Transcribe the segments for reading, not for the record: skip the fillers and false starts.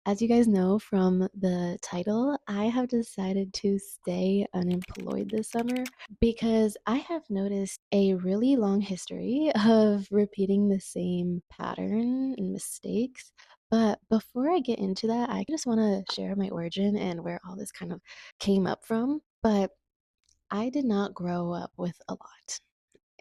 As you guys know from the title, I have decided to stay unemployed this summer because I have noticed a really long history of repeating the same pattern and mistakes. But before I get into that, I just want to share my origin and where all this kind of came up from. But I did not grow up with a lot.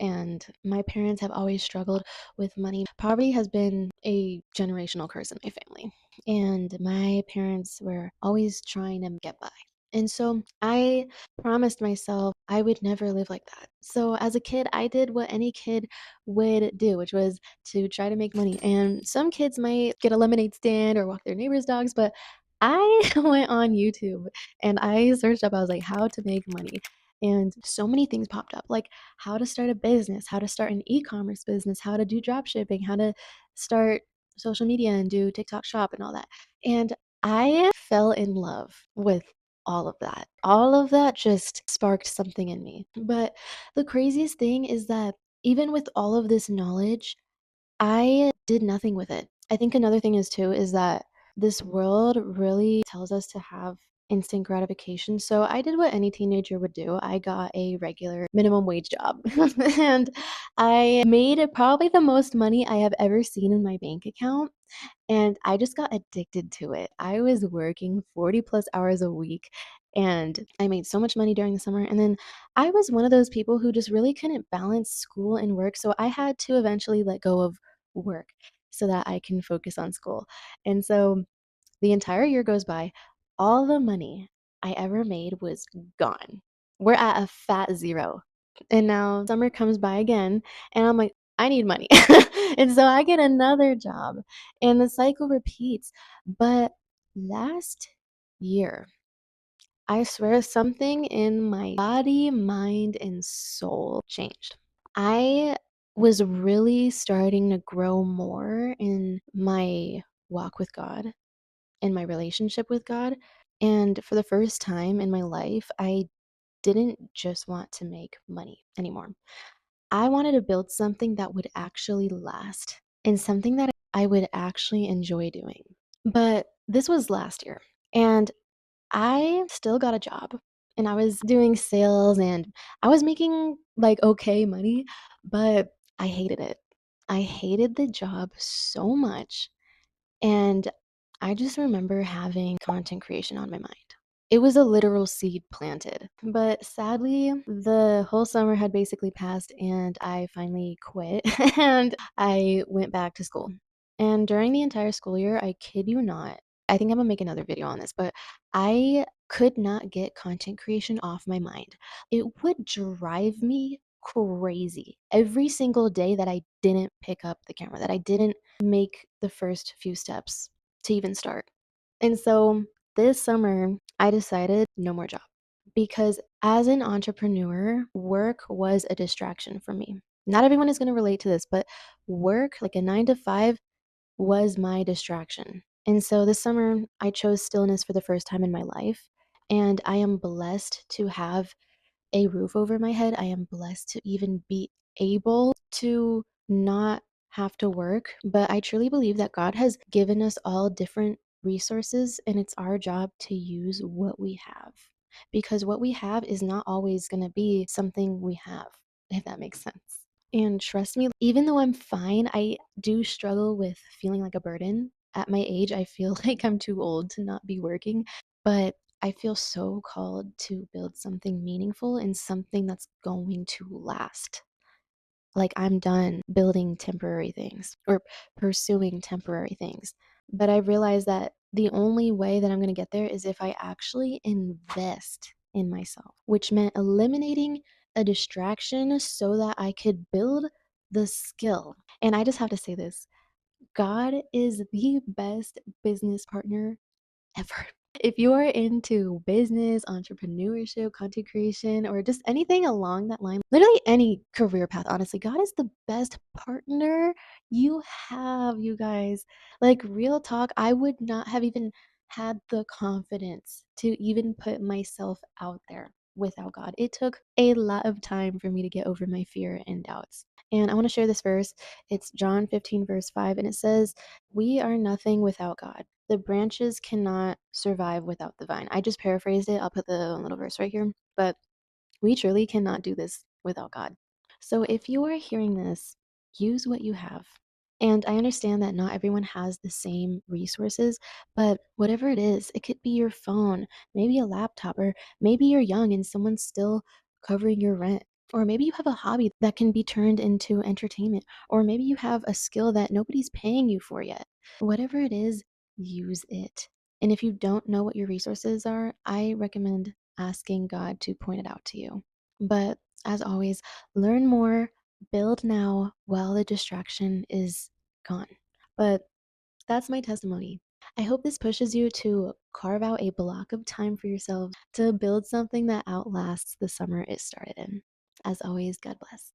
And my parents have always struggled with money. Poverty has been a generational curse in my family. And my parents were always trying to get by. And so I promised myself I would never live like that. So as a kid, I did what any kid would do, which was to try to make money. And some kids might get a lemonade stand or walk their neighbors' dogs, but I went on YouTube and I searched up, I was like, how to make money. And so many things popped up, like how to start a business, how to start an e-commerce business, how to do drop shipping, how to start social media and do TikTok shop and all that. And I fell in love with all of that. All of that just sparked something in me. But the craziest thing is that even with all of this knowledge, I did nothing with it. I think another thing is too is that this world really tells us to have instant gratification. So I did what any teenager would do. I got a regular minimum wage job and I made probably the most money I have ever seen in my bank account. And I just got addicted to it. I was working 40 plus hours a week and I made so much money during the summer. And then I was one of those people who just really couldn't balance school and work. So I had to eventually let go of work so that I can focus on school. And so the entire year goes by, all the money I ever made was gone. We're at a fat zero. And now summer comes by again, and I'm like, I need money. And so I get another job, and the cycle repeats. But last year, I swear something in my body, mind, and soul changed. I was really starting to grow more in my walk with God, in my relationship with God. And for the first time in my life, I didn't just want to make money anymore. I wanted to build something that would actually last and something that I would actually enjoy doing. But this was last year, and I still got a job and I was doing sales and I was making like okay money, but I hated it. I hated the job so much, and I just remember having content creation on my mind. It was a literal seed planted. But sadly, the whole summer had basically passed and I finally quit and I went back to school. And during the entire school year, I kid you not, I think I'm gonna make another video on this, but I could not get content creation off my mind. It would drive me crazy every single day that I didn't pick up the camera, that I didn't make the first few steps to even start. And so this summer, I decided no more job because as an entrepreneur, work was a distraction for me. Not everyone is going to relate to this, but work, like a 9 to 5, was my distraction. And so this summer, I chose stillness for the first time in my life. And I am blessed to have a roof over my head. I am blessed to even be able to not have to work. But I truly believe that God has given us all different resources, and it's our job to use what we have. Because what we have is not always going to be something we have, if that makes sense. And trust me, even though I'm fine, I do struggle with feeling like a burden. At my age, I feel like I'm too old to not be working. But I feel so called to build something meaningful and something that's going to last. Like, I'm done building temporary things or pursuing temporary things. But I realized that the only way that I'm going to get there is if I actually invest in myself, which meant eliminating a distraction so that I could build the skill. And I just have to say this, God is the best business partner ever. If you are into business, entrepreneurship, content creation, or just anything along that line, literally any career path, honestly, God is the best partner you have, you guys. Like, real talk, I would not have even had the confidence to even put myself out there without God. It took a lot of time for me to get over my fear and doubts. And I want to share this verse. It's John 15, verse 5, and it says, "We are nothing without God. The branches cannot survive without the vine." I just paraphrased it. I'll put the little verse right here. But we truly cannot do this without God. So if you are hearing this, use what you have. And I understand that not everyone has the same resources, but whatever it is, it could be your phone, maybe a laptop, or maybe you're young and someone's still covering your rent. Or maybe you have a hobby that can be turned into entertainment. Or maybe you have a skill that nobody's paying you for yet. Whatever it is, use it. And if you don't know what your resources are, I recommend asking God to point it out to you. But as always, learn more, build now while the distraction is gone. But that's my testimony. I hope this pushes you to carve out a block of time for yourself to build something that outlasts the summer it started in. As always, God bless.